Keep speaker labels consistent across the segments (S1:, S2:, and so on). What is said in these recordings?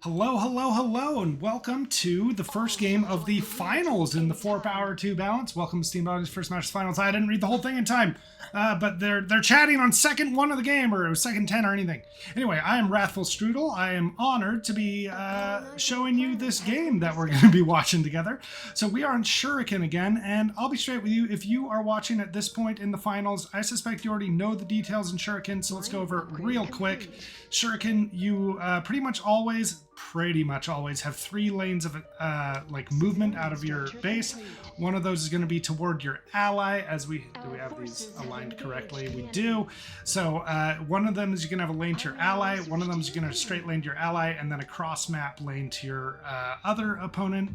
S1: Hello, hello, hello, and welcome to the first game of the finals in the 4-Power 2 balance. Welcome to Steam Body's First Match Finals. I didn't read the whole thing in time, but they're chatting on second one of the game, or second 10 or anything. Anyway, I am WrathfulStrudel. I am honored to be showing you this game that we're going to be watching together. So we are on Shuriken again, and I'll be straight with you. If you are watching at this point in the finals, I suspect you already know the details in Shuriken, so let's go over it real quick. Shuriken, you pretty much always have 3 lanes of like movement out of your base. One of those is going to be toward your ally. Do we have these aligned correctly? We do. So one of them is you're going to have a lane to your ally. One of them is you're going to straight lane to your ally, and then a cross map lane to your other opponent,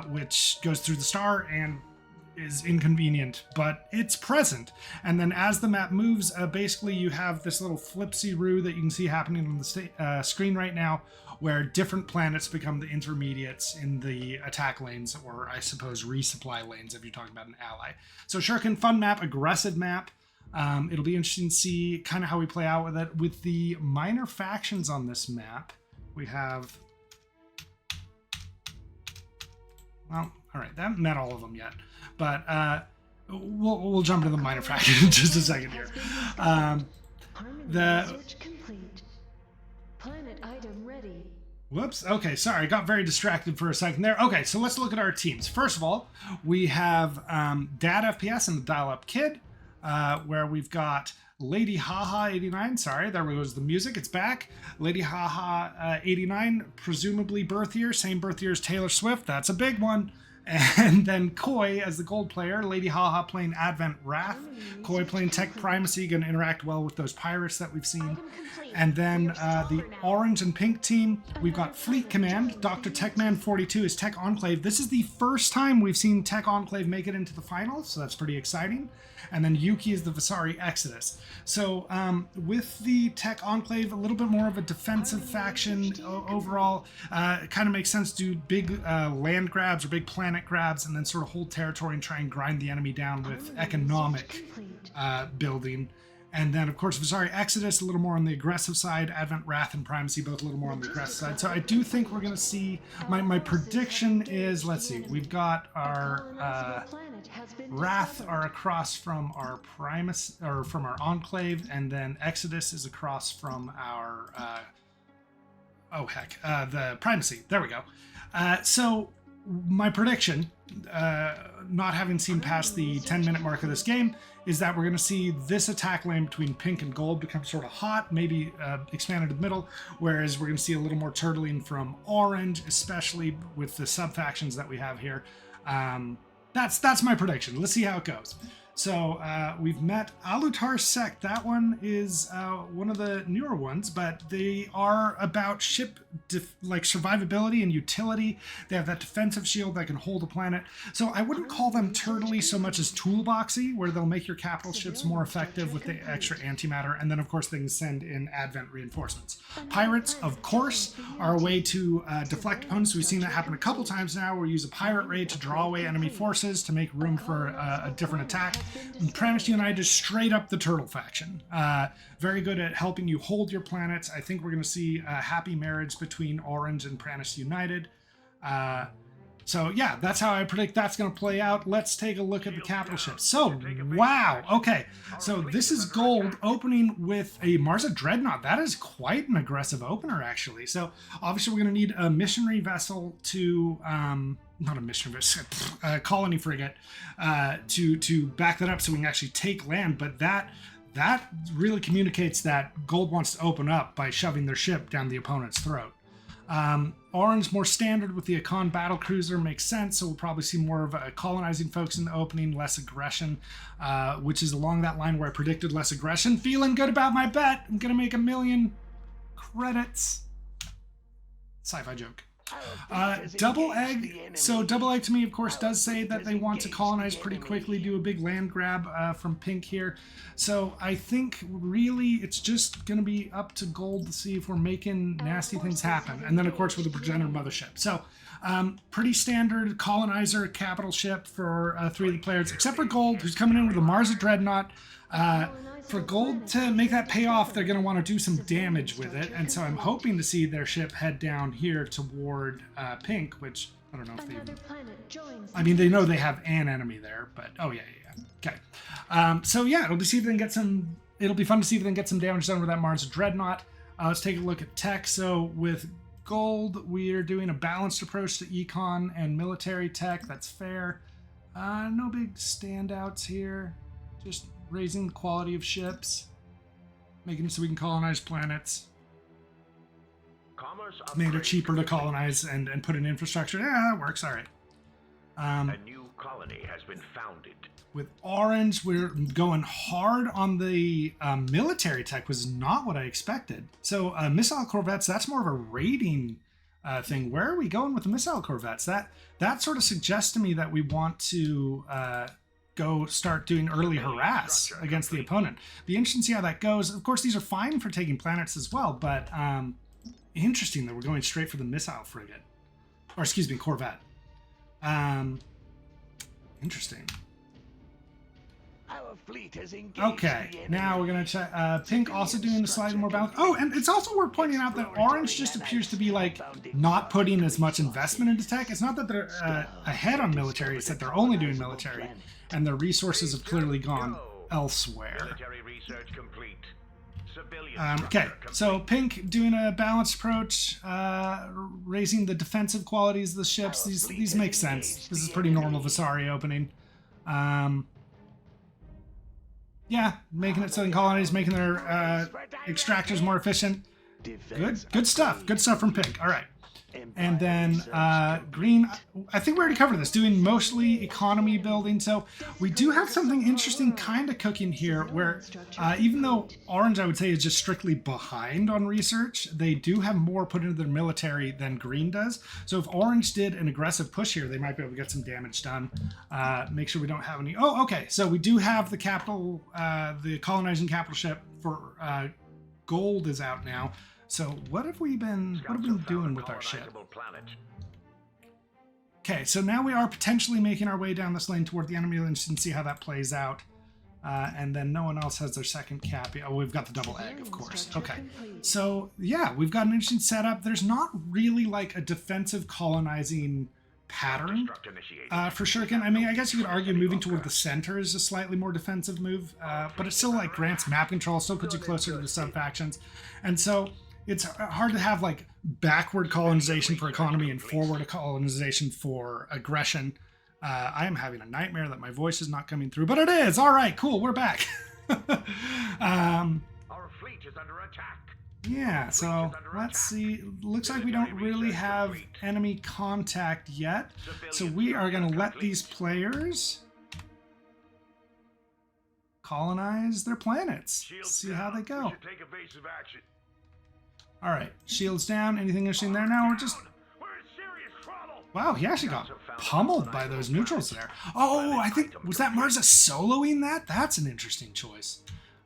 S1: which goes through the star and is inconvenient, but it's present. And then as the map moves, basically you have this little flipsy-roo that you can see happening on the screen right now, where different planets become the intermediates in the attack lanes, or I suppose resupply lanes if you're talking about an ally. So Shuriken, fun map, aggressive map. It'll be interesting to see kind of how we play out with it. With the minor factions on this map, we have... Well, all right, that haven't met all of them yet, but we'll jump into the minor faction in just a second here.
S2: Planet item ready.
S1: Whoops. Okay, sorry. I got very distracted for a second there. Okay, so let's look at our teams. First of all, we have Dad FPS and the Dial-Up Kid, where we've got Lady Haha 89. Sorry, there goes the music. It's back. Lady Haha 89, presumably birth year. Same birth year as Taylor Swift. That's a big one. And then Koi as the gold player, Lady Haha playing Advent Wrath, Koi playing Tech Primacy, going to interact well with those pirates that we've seen. And then the orange and pink team, we've got Fleet Command, Dr. Techman 42 is Tech Enclave. This is the first time we've seen Tech Enclave make it into the finals, so that's pretty exciting. And then Yuki is the Visari Exodus. So with the Tech Enclave, a little bit more of a defensive faction overall. It kind of makes sense to do big land grabs or big planet grabs, and then sort of hold territory and try and grind the enemy down with economic building. And then, of course, Visari Exodus, a little more on the aggressive side. Advent Wrath and Primacy, both a little more on the aggressive side. So I do think we're going to see... My prediction is, let's see, we've got our Wrath are across from our Primacy, or from our Enclave, and then Exodus is across from our... the Primacy. There we go. So my prediction, not having seen past the 10-minute mark of this game, is that we're going to see this attack lane between pink and gold become sort of hot, maybe expanded to the middle, whereas we're going to see a little more turtling from orange, especially with the sub-factions that we have here. That's my prediction. Let's see how it goes. So we've met Alutar Sect. That one is one of the newer ones, but they are about ship like survivability and utility. They have that defensive shield that can hold a planet. So I wouldn't call them turtley so much as toolboxy, where they'll make your capital ships more effective with the extra antimatter, and then of course they can send in Advent reinforcements. Pirates, of course, are a way to deflect opponents. We've seen that happen a couple times now, where we use a pirate raid to draw away enemy forces to make room for a different attack. And Pranis United is straight up the turtle faction. Very good at helping you hold your planets. I think we're going to see a happy marriage between Orange and Pranis United. So yeah, that's how I predict that's going to play out. Let's take a look at the capital ships. So, wow. Okay, so this is gold opening with a Marza Dreadnought. That is quite an aggressive opener, actually. So obviously we're going to need a missionary vessel to... not a missionary vessel, a colony frigate to back that up so we can actually take land. But that really communicates that gold wants to open up by shoving their ship down the opponent's throat. Orange, more standard with the Akan battlecruiser, makes sense, so we'll probably see more of a colonizing folks in the opening, less aggression, which is along that line where I predicted less aggression. Feeling good about my bet. I'm going to make 1 million credits. Sci-fi joke. Double Egg. So Double Egg to me, of course, does say that they want to colonize pretty quickly, do a big land grab from pink here. So I think really it's just going to be up to gold to see if we're making nasty things happen. And then, of course, with the progenitor mothership. So pretty standard colonizer capital ship for 3 of the players, except for gold, who's coming in with a Marza Dreadnought. for gold to make that pay off, they're going to want to do some damage with it. And so I'm hoping to see their ship head down here toward pink, which I don't know if they... I mean, they know they have an enemy there, but... Oh, yeah. Okay. So, yeah, it'll be see if they can get some... It'll be fun to see if they can get some damage done with that Mars Dreadnought. Let's take a look at tech. So, with gold, we're doing a balanced approach to econ and military tech. That's fair. No big standouts here. Just raising the quality of ships. Making it so we can colonize planets. Made it cheaper to colonize and put in infrastructure. Yeah, that works. All right.
S2: A new colony has been founded.
S1: With orange, we're going hard on the military tech. Was not what I expected. So missile corvettes, that's more of a raiding thing. Where are we going with the missile corvettes? That sort of suggests to me that we want to go start doing early harass against the opponent. Be interesting to see how that goes. Of course, these are fine for taking planets as well, but interesting that we're going straight for the missile frigate. Or excuse me, corvette. Interesting.
S2: Our fleet has engaged.
S1: Okay, now we're going to check. Pink also doing a slightly more balance. Oh, and it's also worth pointing out that orange just appears to be like not putting as much investment into tech. It's not that they're ahead on military, it's that they're only doing military, and their resources have clearly gone elsewhere.
S2: Military research complete.
S1: Okay, so pink doing a balanced approach, raising the defensive qualities of the ships. These make sense. This is pretty normal Vasari opening. Yeah, making it so in colonies, making their extractors more efficient. Good stuff. Good stuff from pink. All right. And then green, I think we already covered this, doing mostly economy building. So we do have something interesting kind of cooking here where even though orange, I would say, is just strictly behind on research, they do have more put into their military than green does. So if orange did an aggressive push here, they might be able to get some damage done. Make sure we don't have any. Oh, okay. So we do have the capital, the colonizing capital ship for gold is out now. So what have we been doing with our ship? Okay, so now we are potentially making our way down this lane toward the enemy and see how that plays out. And then no one else has their second cap. Oh, we've got the double egg, of course. Okay, so yeah, we've got an interesting setup. There's not really like a defensive colonizing pattern for Shuriken. I mean, I guess you could argue moving toward the center is a slightly more defensive move, but it still like grants map control, still puts you closer to the sub-factions. And so it's hard to have like backward colonization for economy and forward colonization for aggression. I am having a nightmare that my voice is not coming through, but it is. All right, cool. We're back.
S2: Our fleet is under attack.
S1: Yeah, so let's see. Looks like we don't really have enemy contact yet. So we are going to let these players colonize their planets. See how they go. All right, shields down. Anything interesting there now? We're just... Wow, he actually got pummeled by those neutrals there. Oh, I think... Was that Marza soloing that? That's an interesting choice.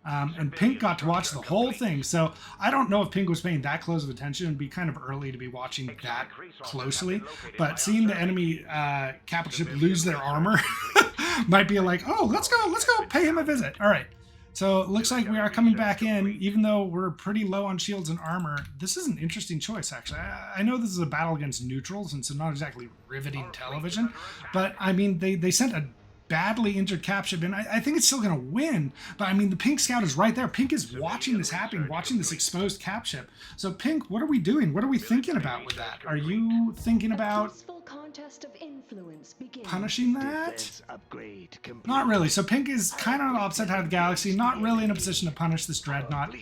S1: And Pink got to watch the whole thing, so I don't know if Pink was paying that close of attention. It'd be kind of early to be watching that closely, but seeing the enemy capital ship lose their armor might be like, oh, let's go pay him a visit. All right, so it looks like we are coming back in, even though we're pretty low on shields and armor. This is an interesting choice, actually. I know this is a battle against neutrals, and so not exactly riveting television, but I mean, they sent a badly injured cap ship, and I think it's still going to win, but I mean, the Pink Scout is right there. Pink is watching this happen, watching this exposed cap ship. So Pink, what are we doing? What are we thinking about with that? Are you thinking about punishing that? Not really. So Pink is kind of on the opposite side of the galaxy, not really in a position to punish this dreadnought.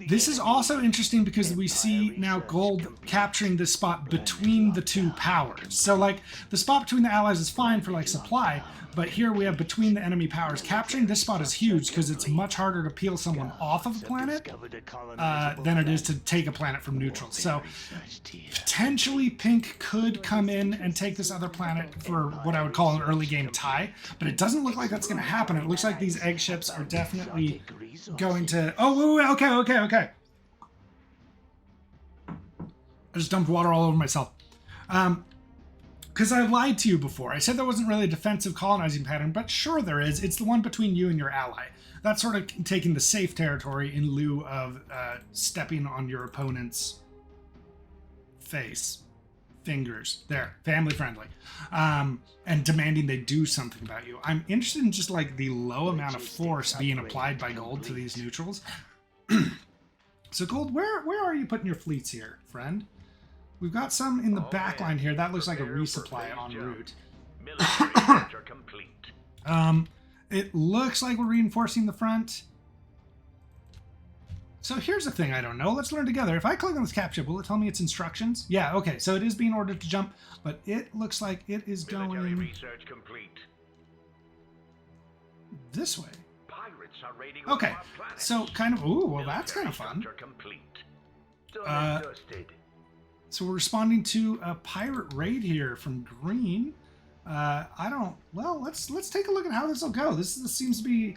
S1: This is also interesting because we see now gold capturing this spot between the two powers. So like the spot between the allies is fine for like supply, but here we have between the enemy powers. Capturing this spot is huge because it's much harder to peel someone off of a planet than it is to take a planet from neutral. So potentially Pink could come in and take this other planet for what I would call an early game tie, but it doesn't look like that's going to happen. It looks like these egg ships are definitely going to... Oh, wait, okay. I just dumped water all over myself. Because I lied to you before. I said there wasn't really a defensive colonizing pattern, but sure there is. It's the one between you and your ally. That's sort of taking the safe territory in lieu of stepping on your opponent's face. Fingers. There. Family friendly. And demanding they do something about you. I'm interested in just like the low amount of force being applied by Gold to these neutrals. So Gold, where are you putting your fleets here, friend? We've got some in the back line here. That looks like a resupply en route. It looks like we're reinforcing the front. So here's the thing I don't know. Let's learn together. If I click on this cap ship, will it tell me its instructions? Yeah, okay. So it is being ordered to jump, but it looks like it is going
S2: research complete.
S1: this way.
S2: Pirates are raiding
S1: Okay,
S2: our planet.
S1: so kind of, ooh, well that's kind of fun.
S2: Complete.
S1: So we're responding to a pirate raid here from Green. Well, let's take a look at how this will go. This seems to be,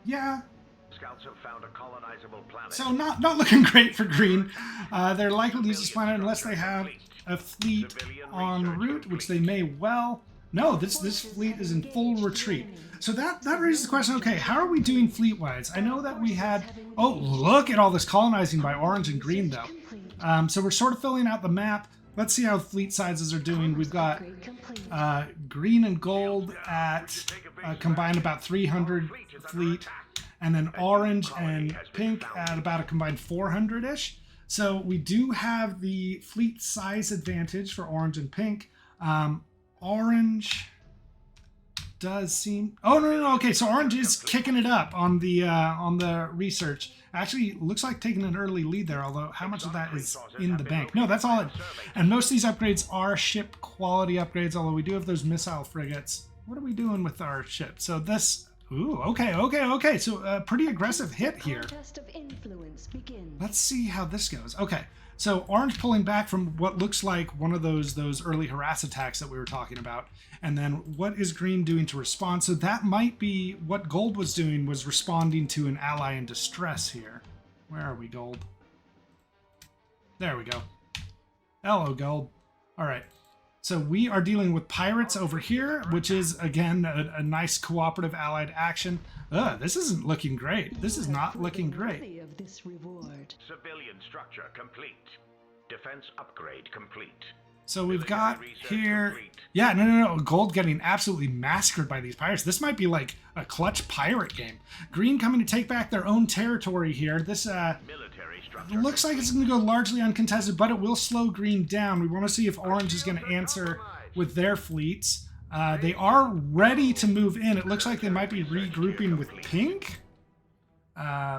S1: yeah.
S2: Scouts have found a colonizable planet.
S1: So not looking great for Green. They're likely to use this planet unless they have a fleet en route, which they may well. No, this fleet is in full retreat. So that raises the question, okay, how are we doing fleet-wise? I know that we had, oh, look at all this colonizing by Orange and Green, though. So we're sort of filling out the map. Let's see how fleet sizes are doing. We've got Green and Gold at combined about 300 fleet. And then Orange and Pink at about a combined 400-ish. So we do have the fleet size advantage for Orange and Pink. Orange does seem... Oh, no. Okay, so Orange is kicking it up on the research. Actually, looks like taking an early lead there, although how much of that is in the bank? No, that's all it... And most of these upgrades are ship quality upgrades, although we do have those missile frigates. What are we doing with our ship? So this... Ooh, okay. So a pretty aggressive hit here. Let's see how this goes. Okay, so Orange pulling back from what looks like one of those early harass attacks that we were talking about. And then what is Green doing to respond? So that might be what Gold was doing, was responding to an ally in distress here. Where are we, Gold? There we go. Hello, Gold. All right. So we are dealing with pirates over here, which is, again, a nice cooperative allied action. This isn't looking great. This is not looking great.
S2: Civilian structure complete. Defense upgrade complete.
S1: So we've got here... Yeah, no. Gold getting absolutely massacred by these pirates. This might be like a clutch pirate game. Green coming to take back their own territory here. This looks like it's going to go largely uncontested, but it will slow Green down. We want to see if Orange is going to answer with their fleets. They are ready to move in. It looks like they might be regrouping with Pink.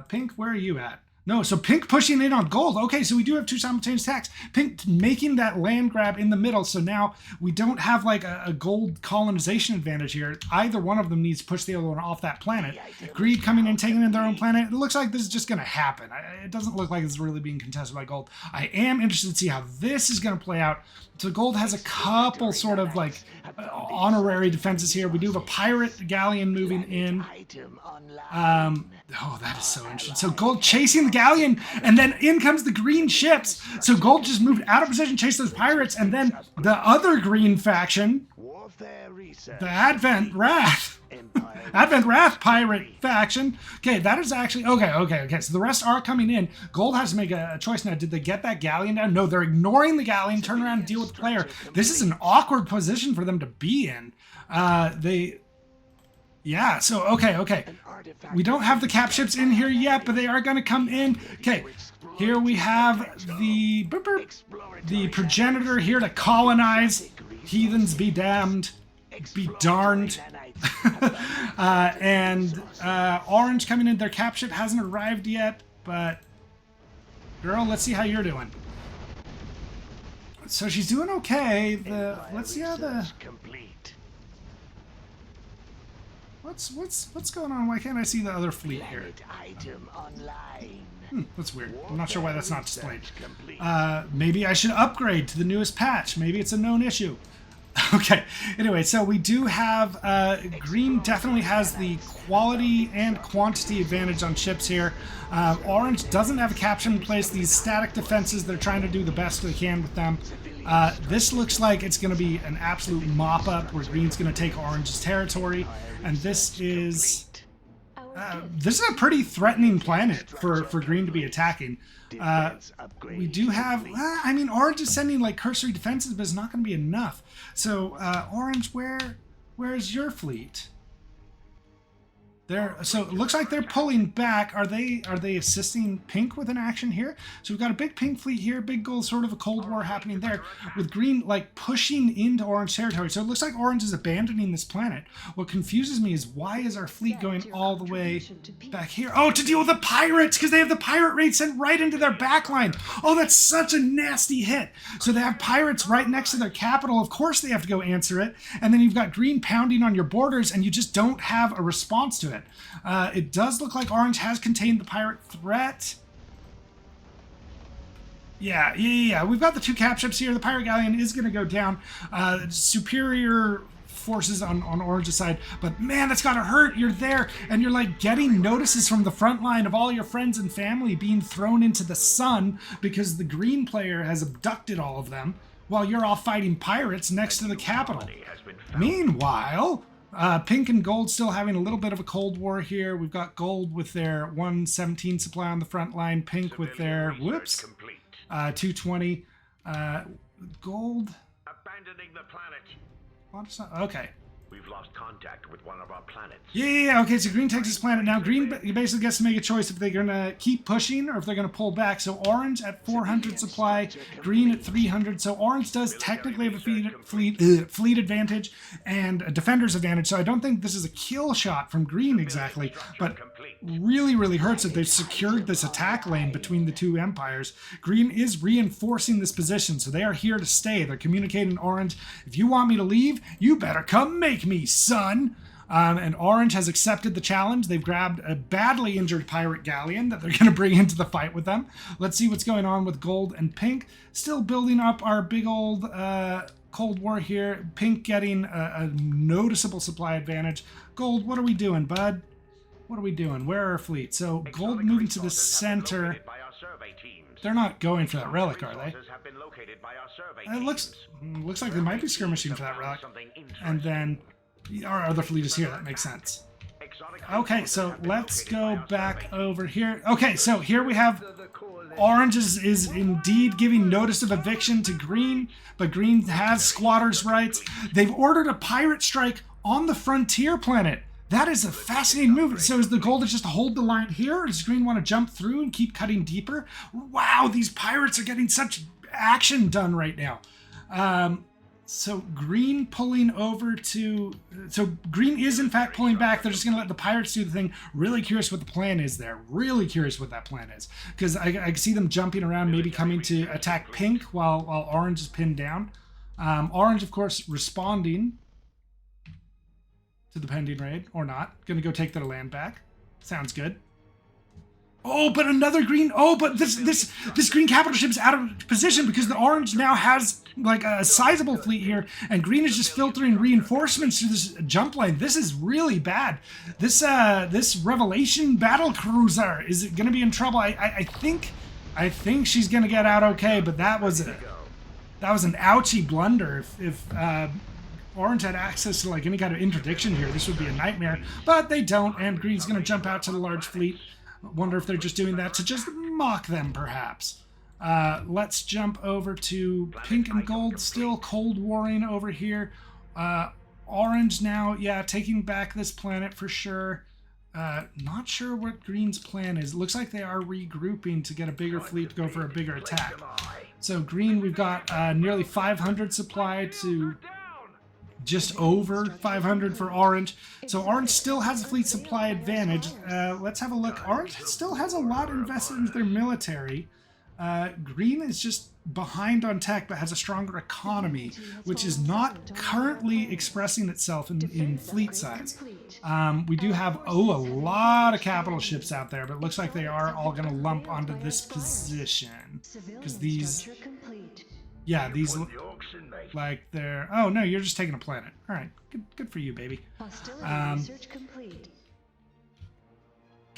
S1: Pink, where are you at? No, so Pink pushing in on Gold. Okay, so we do have two simultaneous attacks. Pink making that land grab in the middle, so now we don't have like a Gold colonization advantage here. Either one of them needs to push the other one off that planet. Greed coming in, taking in their own planet. It looks like this is just going to happen. It doesn't look like it's really being contested by Gold. I am interested to see how this is going to play out. So Gold has a couple sort of like honorary defenses here. We do have a pirate galleon moving in. Oh, that is so interesting. So Gold chasing the galleon, and then in comes the Green ships. So Gold just moved out of position, chased those pirates, and then the other Green faction, the Advent Wrath pirate faction. Okay, that is actually... Okay. So the rest are coming in. Gold has to make a choice now. Did they get that galleon down? No, they're ignoring the galleon, turn around and deal with the player. This is an awkward position for them to be in. Yeah, so, okay. We don't have the cap ships in here yet, but they are going to come in. Okay, here we have the progenitor here to colonize. Heathens be damned. Be darned. And Orange coming in. Their cap ship hasn't arrived yet, but girl, let's see how you're doing. So she's doing okay. Let's see how the... What's going on? Why can't I see the other fleet here? That's weird. I'm not sure why that's not displayed. Maybe I should upgrade to the newest patch. Maybe it's a known issue. Okay, anyway, so we do have, Green definitely has the quality and quantity advantage on ships here. Orange doesn't have a capture in place. These static defenses, they're trying to do the best they can with them. This looks like it's going to be an absolute mop-up where Green's going to take Orange's territory. And this is... This is a pretty threatening planet for Green to be attacking. We do have, I mean, Orange is sending like cursory defenses, but it's not going to be enough. So, Orange, where's your fleet? So it looks like they're pulling back. Are they assisting Pink with an action here? So we've got a big Pink fleet here, big goal, sort of a Cold War happening there, with Green like pushing into Orange territory. So it looks like Orange is abandoning this planet. What confuses me is why is our fleet going all the way back here? Oh, to deal with the pirates, because they have the pirate raid sent right into their backline. Oh, that's such a nasty hit. So they have pirates right next to their capital. Of course they have to go answer it. And then you've got Green pounding on your borders, and you just don't have a response to it. It does look like Orange has contained the pirate threat. Yeah. We've got the 2 cap ships here. The pirate galleon is going to go down. Superior forces on Orange's side. But man, that's got to hurt. You're there, and you're like getting notices from the front line of all your friends and family being thrown into the sun because the Green player has abducted all of them while you're all fighting pirates next to the capital. Meanwhile, Pink and Gold still having a little bit of a Cold War here. We've got Gold with their 117 supply on the front line. Pink with their, 220. Gold.
S2: Abandoning the planet.
S1: Okay.
S2: We've lost contact with one of our planets.
S1: Yeah. Okay, so Green takes this planet. Now, Green basically gets to make a choice if they're going to keep pushing or if they're going to pull back. So Orange at 400 supply, Green at 300. So Orange does technically have a fleet advantage and a defender's advantage. So I don't think this is a kill shot from Green exactly, but really, really hurts that they've secured this attack lane between the 2 empires. Green is reinforcing this position, so they are here to stay. They're communicating to Orange, if you want me to leave, you better come make me, son. And Orange has accepted the challenge. They've grabbed a badly injured pirate galleon that they're going to bring into the fight with them. Let's see what's going on with Gold and Pink. Still building up our big old Cold War here. Pink getting a noticeable supply advantage. Gold, what are we doing, bud? What are we doing? Where are our fleets? So Gold moving to the center. They're not going for that relic, are they? It looks like they might be skirmishing for that relic. And then our other fleet is here. That makes sense. Okay, so let's go back over here. Okay, so here we have Orange is indeed giving notice of eviction to Green, but Green has squatters' rights. They've ordered a pirate strike on the frontier planet. That is a fascinating move. So is the goal to just hold the line here, or does Green want to jump through and keep cutting deeper? Wow, these pirates are getting such action done right now. So Green pulling over to... So Green is in fact pulling back. They're just going to let the pirates do the thing. Really curious what the plan is there. Really curious what that plan is. Because I see them jumping around, maybe coming to attack Pink while Orange is pinned down. Orange, of course, responding to the pending raid, or not. Gonna go take their land back. Sounds good. Oh, but another Green. Oh, but this Green capital ship's out of position because the Orange now has like a sizable fleet here, and Green is just filtering reinforcements through this jump line. This is really bad. This Revelation battle cruiser is gonna be in trouble. I think she's gonna get out okay, but that was an ouchie blunder. If Orange had access to like any kind of interdiction here, this would be a nightmare, but they don't, and Green's going to jump out to the large fleet. Wonder if they're just doing that to just mock them, perhaps. Let's jump over to Pink and Gold, still Cold Warring over here. Orange now, yeah, taking back this planet for sure. Not sure what Green's plan is. It looks like they are regrouping to get a bigger fleet to go for a bigger attack. So Green, we've got nearly 500 supply to just over 500 for Orange. So Orange still has a fleet supply advantage. Let's have a look. Orange still has a lot invested into their military. Green is just behind on tech, but has a stronger economy, which is not currently expressing itself in fleet size. We do have, a lot of capital ships out there, but it looks like they are all going to lump onto this position. Because these... Yeah, these look like they're... Oh, no, you're just taking a planet. All right, good for you, baby.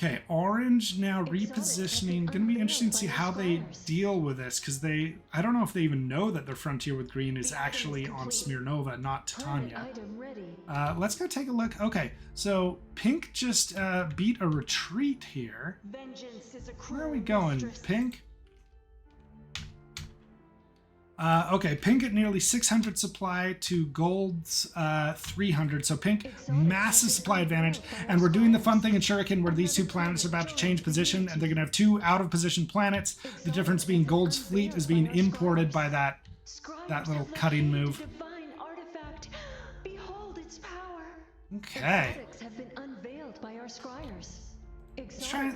S1: Okay, orange now repositioning. Going to be interesting to see how they deal with this, because I don't know if they even know that their frontier with green is actually on Smirnova, not Titania. Let's go take a look. Okay, so pink just beat a retreat here. Where are we going, pink? Okay, pink at nearly 600 supply to gold's 300. So pink, massive supply advantage. And we're doing the fun thing in Shuriken where these two planets are about to change position, and they're going to have two out-of-position planets. The difference being gold's fleet is being imported by that little cutting move. Okay.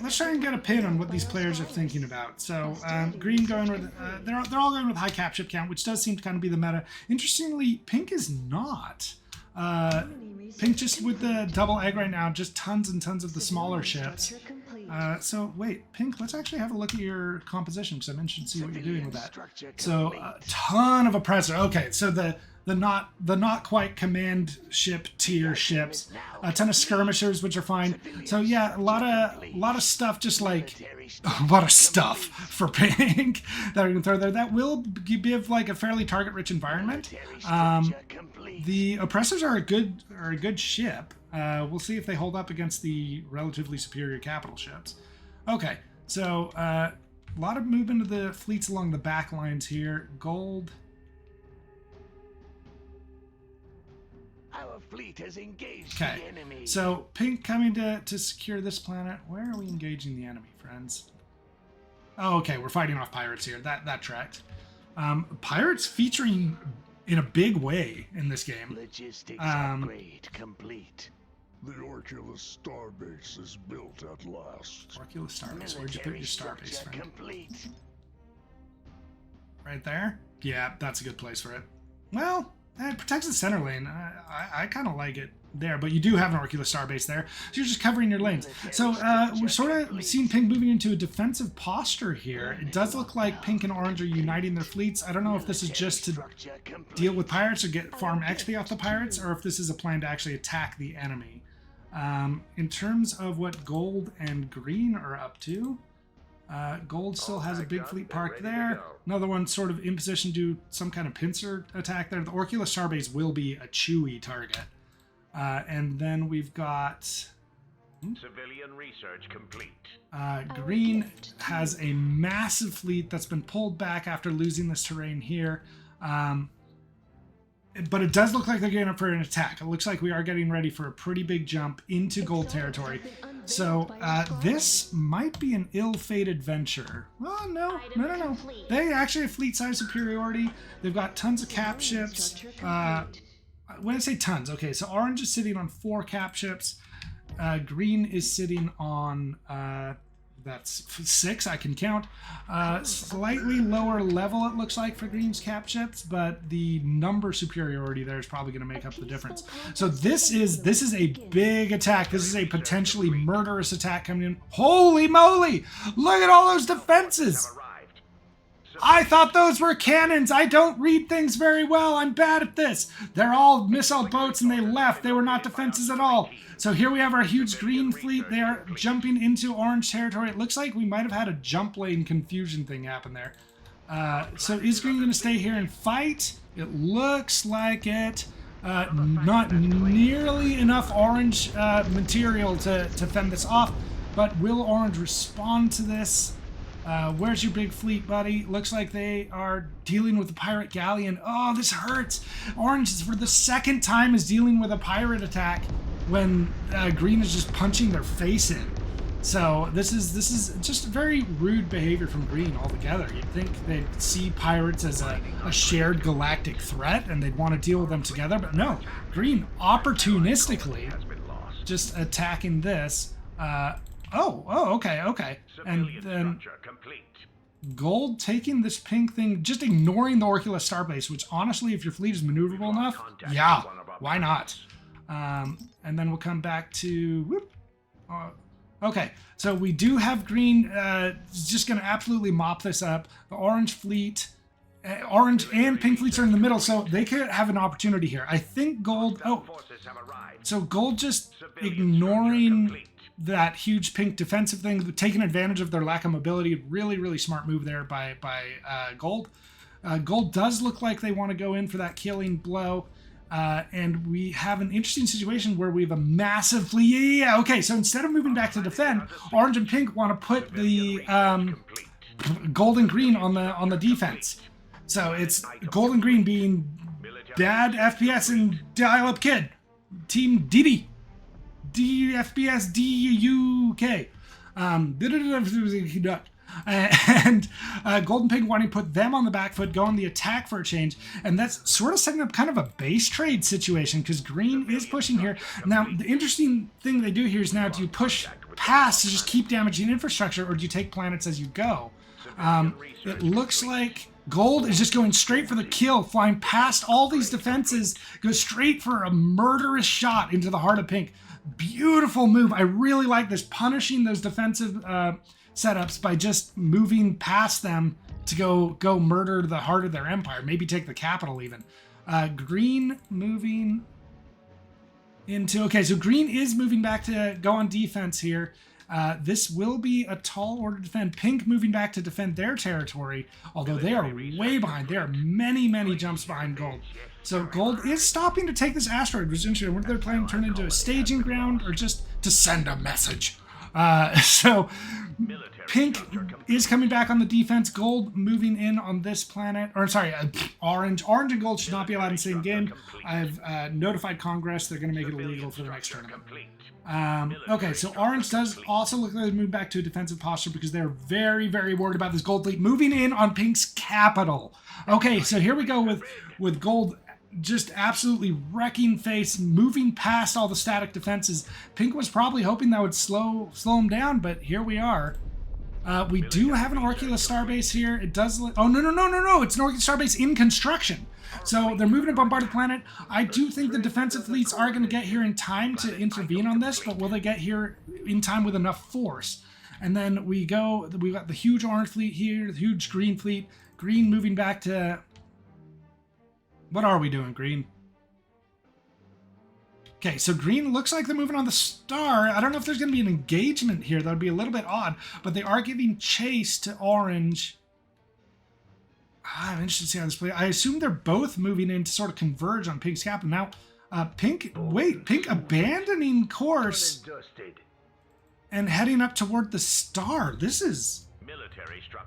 S1: Let's try and get a pin on what these players are thinking about. So green going with they're all going with high cap ship count, which does seem to kind of be the meta. Interestingly, pink is not. Pink just with the double egg right now, just tons and tons of the smaller ships. So wait, pink, let's actually have a look at your composition, because I'm interested to see what you're doing with that. So a ton of oppressor. Okay, so the not quite command ship tier ships, a ton of skirmishers, which are fine. So yeah, a lot of stuff, just like a lot of stuff for pink that we can throw there. That will give like a fairly target rich environment. The oppressors are a good ship. We'll see if they hold up against the relatively superior capital ships. Okay, so a lot of movement of the fleets along the back lines here. Gold.
S3: Our fleet has engaged
S1: the enemy. So pink coming to secure this planet. Where are we engaging the enemy, friends? Oh, okay, we're fighting off pirates here. That tracked. Pirates featuring in a big way in this game.
S3: Logistics upgrade complete.
S4: The Orculus starbase is built at last.
S1: Orculus starbase. Where'd you put your starbase, friend?
S3: Complete.
S1: Right there? Yeah, that's a good place for it. Well, it protects the center lane. I kind of like it there, but you do have an Orculus starbase there, so you're just covering your lanes. So we're sort of seeing pink moving into a defensive posture here. It does look like pink and orange are uniting their fleets. I don't know if this is just to deal with pirates or get farm XP off the pirates, or if this is a plan to actually attack the enemy. In terms of what gold and green are up to, gold still has a big fleet parked there. Another one sort of in position to do some kind of pincer attack there. The Orculus starbase will be a chewy target. And then we've got
S2: civilian research complete.
S1: Green has a massive fleet that's been pulled back after losing this terrain here. But it does look like they're getting up for an attack. It looks like we are getting ready for a pretty big jump into gold territory. So this might be an ill-fated venture. Oh, no. They actually have fleet size superiority. They've got tons of cap ships. When I say tons, okay, so orange is sitting on 4 cap ships. Green is sitting on, that's 6, I can count. Slightly lower level, it looks like, for green's cap ships, but the number superiority there is probably going to make up the difference. So this is a big attack. This is a potentially murderous attack coming in. Holy moly! Look at all those defenses! I thought those were cannons. I don't read things very well. I'm bad at this. They're all missile boats and they left. They were not defenses at all. So here we have our huge green fleet. They are jumping into orange territory. It looks like we might have had a jump lane confusion thing happen there. So is green going to stay here and fight? It looks like it. Not nearly enough orange material to fend this off. But will orange respond to this? Where's your big fleet, buddy? Looks like they are dealing with a pirate galleon. Oh, this hurts. Orange, for the second time, is dealing with a pirate attack when green is just punching their face in. So this is just very rude behavior from green altogether. You'd think they'd see pirates as a shared galactic threat and they'd want to deal with them together, but no. Green opportunistically just attacking this. Okay. And then gold taking this pink thing, just ignoring the Orculus starbase, which honestly, if your fleet is maneuverable enough, yeah, why not? And then we'll come back to... okay, so we do have green just going to absolutely mop this up. The orange fleet... orange and pink fleets are in the middle, so they could have an opportunity here. I think gold... Oh, so gold just ignoring that huge pink defensive thing, taking advantage of their lack of mobility. Really, really smart move there by Gold. Gold does look like they want to go in for that killing blow. And we have an interesting situation where we have a massive fleet. Yeah, okay, so instead of moving back to defend, orange and pink want to put the gold and green on the defense. So it's gold and green being bad FPS and dial-up kid. Team DD. DFBS DUK. And Gold and Pink wanting to put them on the back foot, go on the attack for a change, and that's sort of setting up kind of a base trade situation because Green is pushing here. Now, the interesting thing they do here is now, do you push past to just keep damaging infrastructure, or do you take planets as you go? It looks like Gold is just going straight for the kill, flying past all these defenses, goes straight for a murderous shot into the heart of Pink. Beautiful move. I really like this, punishing those defensive setups by just moving past them to go murder the heart of their empire, maybe take the capital even. Green moving into, okay, so Green is moving back to go on defense here. This will be a tall order to defend. Pink moving back to defend their territory, although they are way behind. They are many, many jumps behind Gold. So Gold is stopping to take this asteroid, which is interesting. Whether they're planning to turn it into a staging ground or just to send a message. So Pink is coming back on the defense. Gold moving in on this planet. Or sorry, Orange. Orange and Gold should not be allowed in the same game. I've notified Congress. They're going to make it illegal for the next tournament. Okay, so Orange does also look like they move back to a defensive posture because they're very, very worried about this Gold fleet moving in on Pink's capital. Okay, so here we go with Gold just absolutely wrecking face, moving past all the static defenses. Pink was probably hoping that would slow him down, but here we are. We do have an Orculus starbase here. It does. Oh no! It's an Orculus starbase in construction. So they're moving to bombard the planet. I do think the defensive fleets are going to get here in time to intervene on this, but will they get here in time with enough force? And then we got the huge orange fleet here, the huge green fleet. Green moving back to. What are we doing, Green? Okay, so Green looks like they're moving on the star. I don't know if there's going to be an engagement here. That would be a little bit odd, but they are giving chase to Orange. I'm interested to see how this plays. I assume they're both moving in to sort of converge on Pink's capital. Now, Pink abandoning course and heading up toward the star. This is...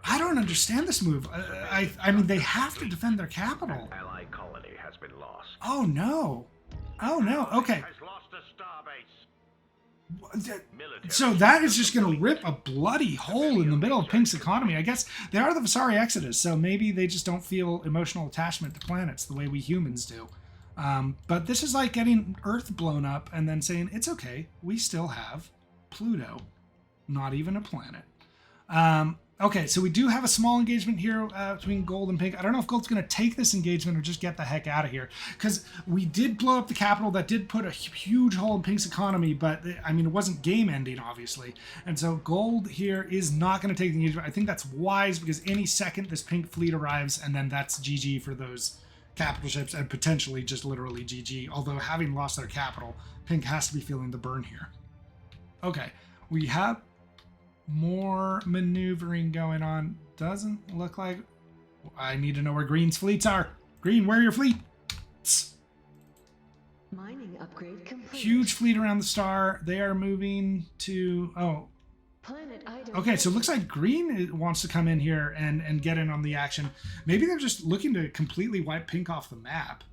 S1: I don't understand this move. I mean, they have to defend their capital.
S2: Ally colony has been lost.
S1: Oh, no. Oh, no. Okay.
S2: Has lost a starbase.
S1: So that is just going to rip a bloody hole in the middle of Pink's economy. I guess they are the Vasari Exodus, so maybe they just don't feel emotional attachment to planets the way we humans do. But this is like getting Earth blown up and then saying, it's okay, we still have Pluto. Not even a planet. Okay, so we do have a small engagement here between Gold and Pink. I don't know if Gold's going to take this engagement or just get the heck out of here. Because we did blow up the capital. That did put a huge hole in Pink's economy. But, I mean, it wasn't game ending, obviously. And so Gold here is not going to take the engagement. I think that's wise because any second this Pink fleet arrives, and then that's GG for those capital ships, and potentially just literally GG. Although, having lost their capital, Pink has to be feeling the burn here. Okay, we have... more maneuvering going on. Doesn't look like... I need to know where Green's fleets are. Green, where are your fleets?
S5: Mining upgrade complete.
S1: Huge fleet around the star. They are moving to... Oh.
S5: Planet item.
S1: Okay, so it looks like Green wants to come in here and get in on the action. Maybe they're just looking to completely wipe Pink off the map.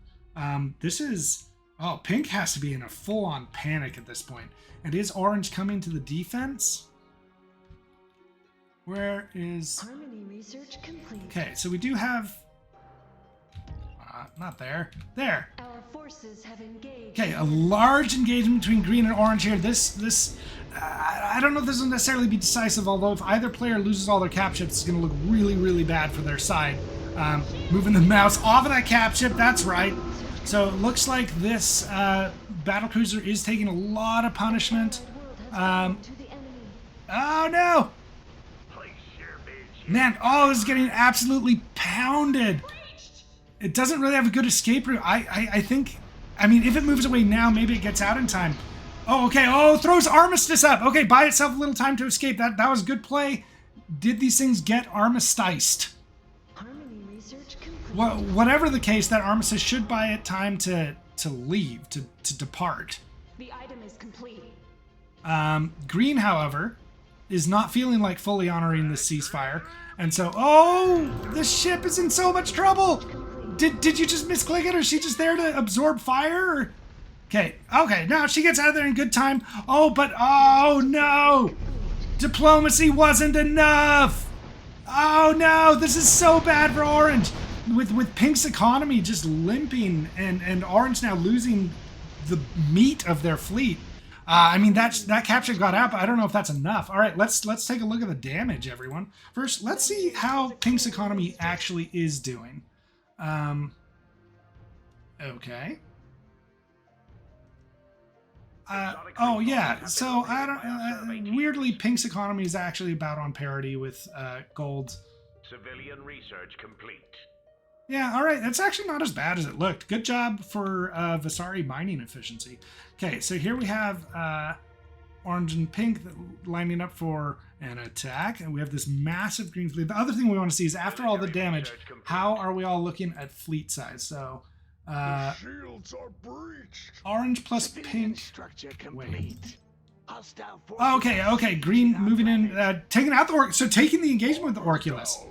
S1: This is... Oh, Pink has to be in a full-on panic at this point. And is Orange coming to the defense? Where is...
S5: Harmony research complete.
S1: Okay, so we do have... not there. There!
S5: Our forces have engaged.
S1: Okay, a large engagement between Green and Orange here. This I don't know if this will necessarily be decisive, although if either player loses all their cap ships, it's going to look really, really bad for their side. Moving the mouse off of that cap ship, that's right. So it looks like this battlecruiser is taking a lot of punishment. Oh no! Man, oh, this is getting absolutely pounded. It doesn't really have a good escape route. I think, I mean, if it moves away now, maybe it gets out in time. Oh, okay. Oh, throws Armistice up. Okay, buy itself a little time to escape. That was good play. Did these things get armisticed?
S5: Harmony research complete.
S1: Well, whatever the case, that Armistice should buy it time to leave, to depart.
S5: The item is complete.
S1: Green, however, is not feeling like fully honoring this ceasefire. And so, oh, the ship is in so much trouble. Did you just misclick it, or is she just there to absorb fire? Or... Okay, now she gets out of there in good time. Oh, but, oh no! Diplomacy wasn't enough! Oh no, this is so bad for Orange! With Pink's economy just limping and Orange now losing the meat of their fleet. I mean, that capture got out, but I don't know if that's enough. All right, let's take a look at the damage, everyone. First, let's see how Pink's economy actually is doing. Okay. Oh yeah, so I don't. Weirdly, Pink's economy is actually about on parity with Gold's.
S2: Civilian research complete.
S1: Yeah, all right. That's actually not as bad as it looked. Good job for Vasari mining efficiency. Okay, so here we have Orange and Pink lining up for an attack, and we have this massive green fleet. The other thing we want to see is after all the damage, how are we all looking at fleet size? So.
S4: Shields are breached.
S1: Orange plus
S3: Civilian
S1: Pink.
S3: structure
S1: Wait.
S3: complete. Hostile
S1: Oh, okay. Green moving in, taking out the so taking the engagement with the Orculus.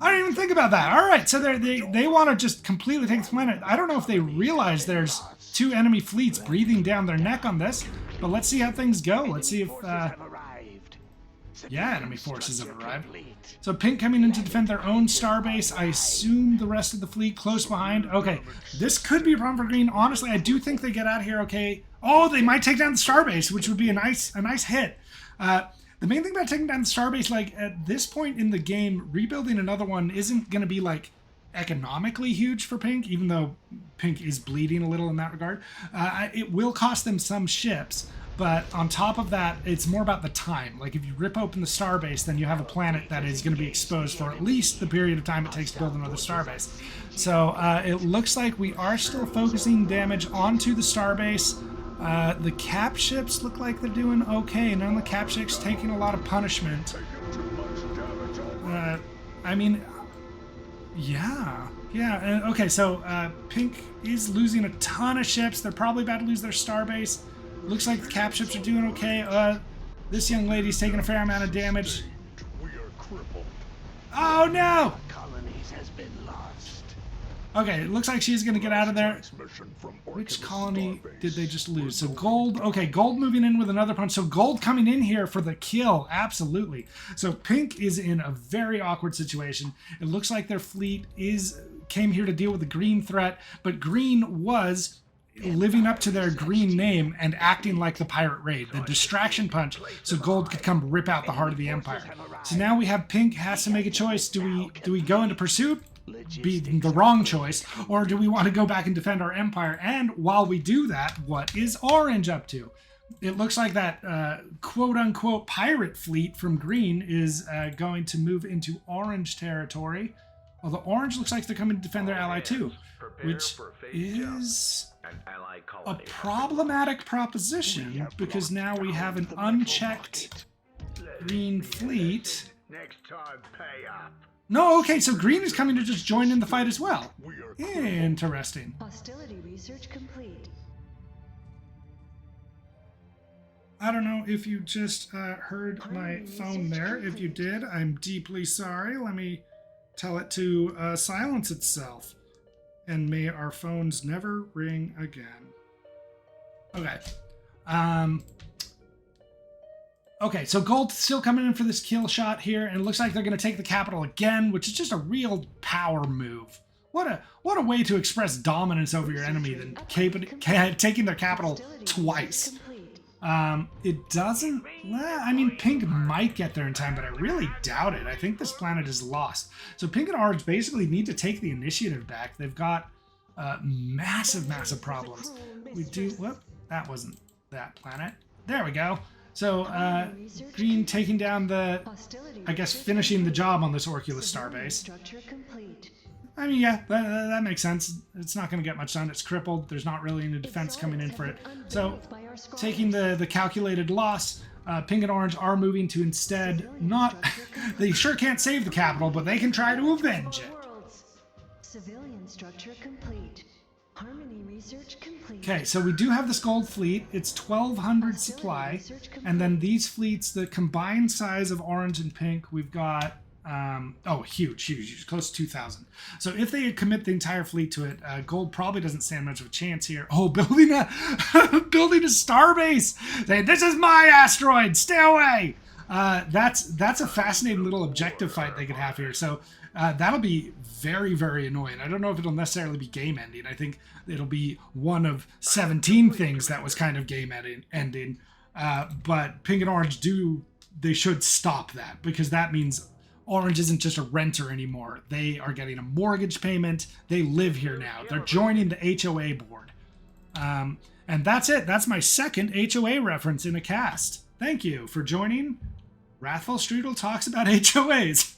S1: I didn't even think about that. All right, so they want to just completely take the planet. I don't know if they realize there's two enemy fleets breathing down their neck on this, but let's see how things go. Let's see if yeah, enemy forces have arrived. So Pink coming in to defend their own starbase. I assume the rest of the fleet close behind. Okay, this could be a problem for Green. Honestly, I do think they get out of here okay. Oh, they might take down the starbase, which would be a nice hit. The main thing about taking down the starbase, like at this point in the game, rebuilding another one isn't going to be like economically huge for Pink, even though Pink is bleeding a little in that regard. It will cost them some ships. But on top of that, it's more about the time. Like if you rip open the starbase, then you have a planet that is going to be exposed for at least the period of time it takes to build another starbase. So it looks like we are still focusing damage onto the starbase. The cap ships look like they're doing okay. None of the cap ships taking a lot of punishment. I mean, yeah. Okay, so Pink is losing a ton of ships. They're probably about to lose their starbase. Looks like the cap ships are doing okay. This young lady's taking a fair amount of damage.
S4: We are crippled.
S1: Oh no!
S3: colonies has been lost.
S1: Okay, it looks like she's gonna get out of there. Which colony did they just lose? So Gold, okay, Gold moving in with another punch. So Gold coming in here for the kill, absolutely. So Pink is in a very awkward situation. It looks like their fleet came here to deal with the Green threat, but Green was living up to their green name and acting like the pirate raid, the distraction punch, so Gold could come rip out the heart of the Empire. So now we have Pink has to make a choice. Do we go into pursuit? Be the wrong choice, or do we want to go back and defend our empire? And while we do that, what is Orange up to? It looks like that quote-unquote pirate fleet from Green is going to move into Orange territory. Although Orange looks like they're coming to defend their ally too, which is a problematic proposition because now we have an unchecked Green fleet.
S2: Next time, pay up.
S1: No, okay, so Green is coming to just join in the fight as well. Interesting.
S5: Hostility research complete.
S1: I don't know if you just heard my phone there. If you did, I'm deeply sorry. Let me tell it to silence itself. And may our phones never ring again. Okay. Okay, so Gold's still coming in for this kill shot here, and it looks like they're going to take the capital again, which is just a real power move. What a way to express dominance over your enemy than taking their capital twice. It doesn't... I mean, Pink might get there in time, but I really doubt it. I think this planet is lost. So Pink and Orange basically need to take the initiative back. They've got massive problems. We do... Whoop, that wasn't that planet. There we go. So, Green taking down the... I guess finishing the job on this Orculus starbase. I mean, yeah, that makes sense. It's not going to get much done. It's crippled. There's not really any defense coming in for it. So, taking the calculated loss. Pink and orange are moving to instead not... They sure can't save the capital, but they can try to avenge it.
S5: Civilian structure complete. Harmony research complete.
S1: Okay, so we do have this gold fleet. It's 1,200 supply. And then these fleets, the combined size of orange and pink, we've got... huge, close to 2,000. So if they commit the entire fleet to it, gold probably doesn't stand much of a chance here. Oh, building a building a starbase. Saying, this is my asteroid. Stay away. That's a fascinating little objective fight they could have here. So that'll be very, very annoying. I don't know if it'll necessarily be game ending. I think it'll be one of 17 things that was kind of game ending. But pink and orange they should stop that, because that means orange isn't just a renter anymore. They are getting a mortgage payment. They live here now. They're joining the HOA board. And that's it. That's my second HOA reference in a cast. Thank you for joining. WrathfulStrudel talks about HOAs.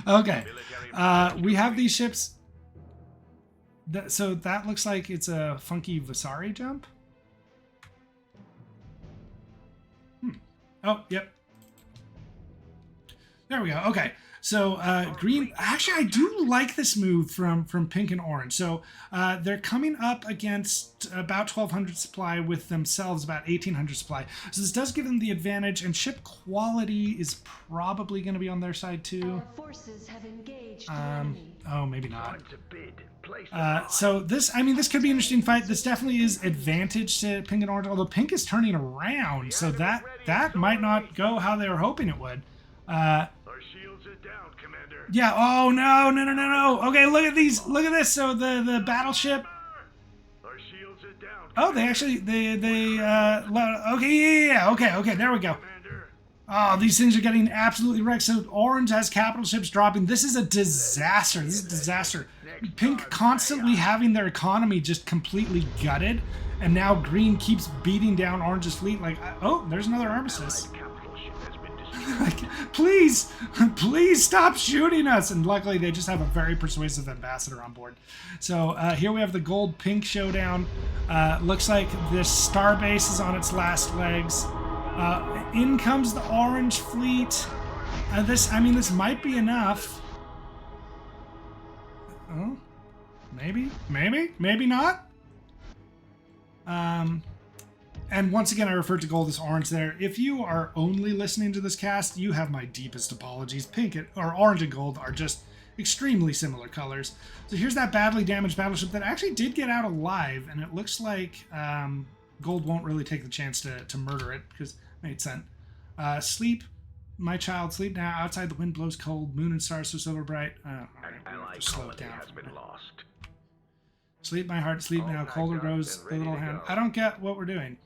S1: Okay. We have these ships. So that looks like it's a funky Vasari jump. Oh, yep. There we go. Okay. So green, actually I do like this move from pink and orange. So they're coming up against about 1,200 supply with themselves about 1,800 supply. So this does give them the advantage, and ship quality is probably going to be on their side too.
S5: Our forces have engaged the enemy.
S1: Oh, maybe not. So this could be an interesting fight. This definitely is advantage to pink and orange, although pink is turning around, so that might not go how they were hoping it would.
S2: Shields are down, Commander.
S1: Yeah, oh no. Okay, look at these. Look at this. So the battleship.
S2: Our shields are down.
S1: Oh, they okay, yeah. Okay, there we go.
S2: Commander.
S1: Oh, these things are getting absolutely wrecked. So orange has capital ships dropping. This is a disaster. Pink constantly having their economy just completely gutted, and now green keeps beating down orange's fleet. Like, oh, there's another armistice.
S2: Capital ship has been destroyed.
S1: Like, please stop shooting us. And luckily they just have a very persuasive ambassador on board. So here we have the gold pink showdown. Looks like this starbase is on its last legs. In comes the orange fleet. This might be enough. Oh, maybe not. And once again, I referred to gold as orange there. If you are only listening to this cast, you have my deepest apologies. Orange and gold are just extremely similar colors. So here's that badly damaged battleship that actually did get out alive, and it looks like gold won't really take the chance to murder it, because it made sense. Sleep, my child, sleep now. Outside the wind blows cold, moon and stars so silver bright.
S2: An allied
S1: slow it
S2: colony
S1: down.
S2: has been lost.
S1: Sleep, my heart, sleep now. Colder grows the little hand. I don't get what we're doing.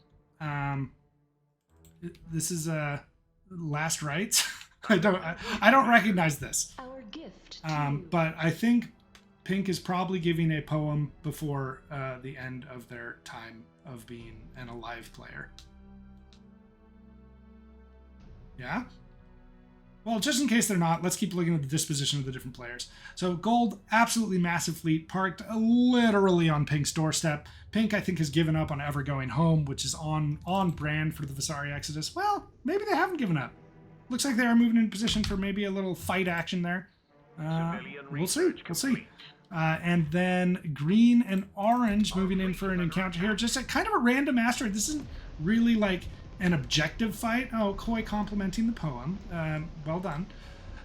S1: This is last rites. I don't recognize this.
S5: Our gift to
S1: But I think pink is probably giving a poem before the end of their time of being an alive player. Yeah? Well, just in case they're not, let's keep looking at the disposition of the different players. So gold, absolutely massive fleet, parked literally on pink's doorstep. Pink, I think, has given up on ever going home, which is on brand for the Vasari Exodus. Well, maybe they haven't given up. Looks like they are moving in position for maybe a little fight action there. We'll see. And then green and orange moving in for an encounter here. Just a kind of a random asteroid. This isn't really like an objective fight. Oh, Koi complimenting the poem. Well done.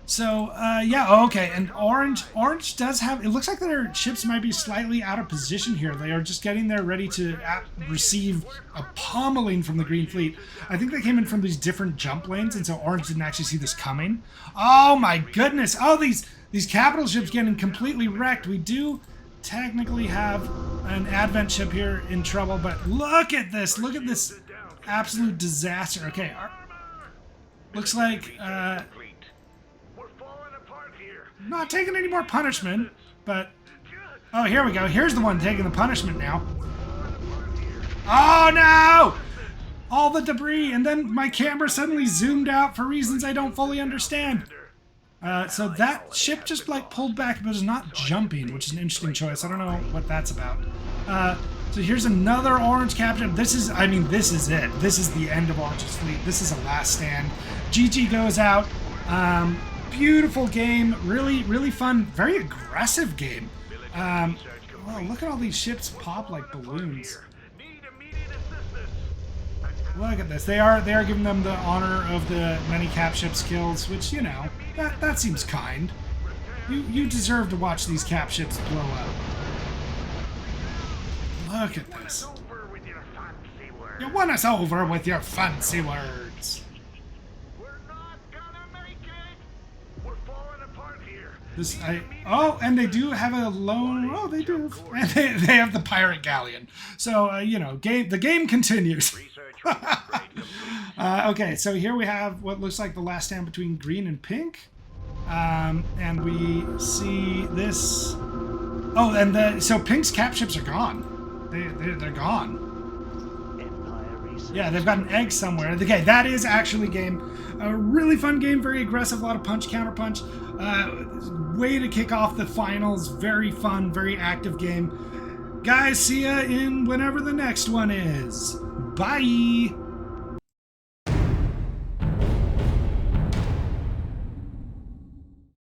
S1: So, yeah, okay. And orange does have... It looks like their ships might be slightly out of position here. They are just getting there ready to receive a pummeling from the green fleet. I think they came in from these different jump lanes, and so orange didn't actually see this coming. Oh, my goodness. Oh, these capital ships getting completely wrecked. We do technically have an advent ship here in trouble, but look at this. Look at this absolute disaster. Okay, looks like not taking any more punishment, but oh, here we go. Here's the one taking the punishment now. Oh no! All the debris, and then my camera suddenly zoomed out for reasons I don't fully understand. So that ship just like pulled back, but is not jumping, which is an interesting choice. I don't know what that's about. So here's another orange captain. This is, I mean, this is it. This is the end of Orange's fleet. This is a last stand. GG goes out. Beautiful game. Really, really fun. Very aggressive game. Oh, look at all these ships pop like balloons. Look at this. They are giving them the honor of the many cap ship skills, which, you know, that seems kind. You deserve to watch these cap ships blow up. Look at this. You won us over with your fancy words.
S2: We're not gonna make it. We're falling apart here.
S1: And they do have a lone. Oh, they do. And they have the pirate galleon. So you know, the game continues. Okay, so here we have what looks like the last stand between green and pink, and we see this. Oh, and so pink's cap ships are gone. They're gone. Yeah, they've got an egg somewhere. Okay, that is actually game. A really fun game, very aggressive, a lot of punch, counter punch. Way to kick off the finals. Very fun, very active game. Guys, see ya in whenever the next one is. Bye!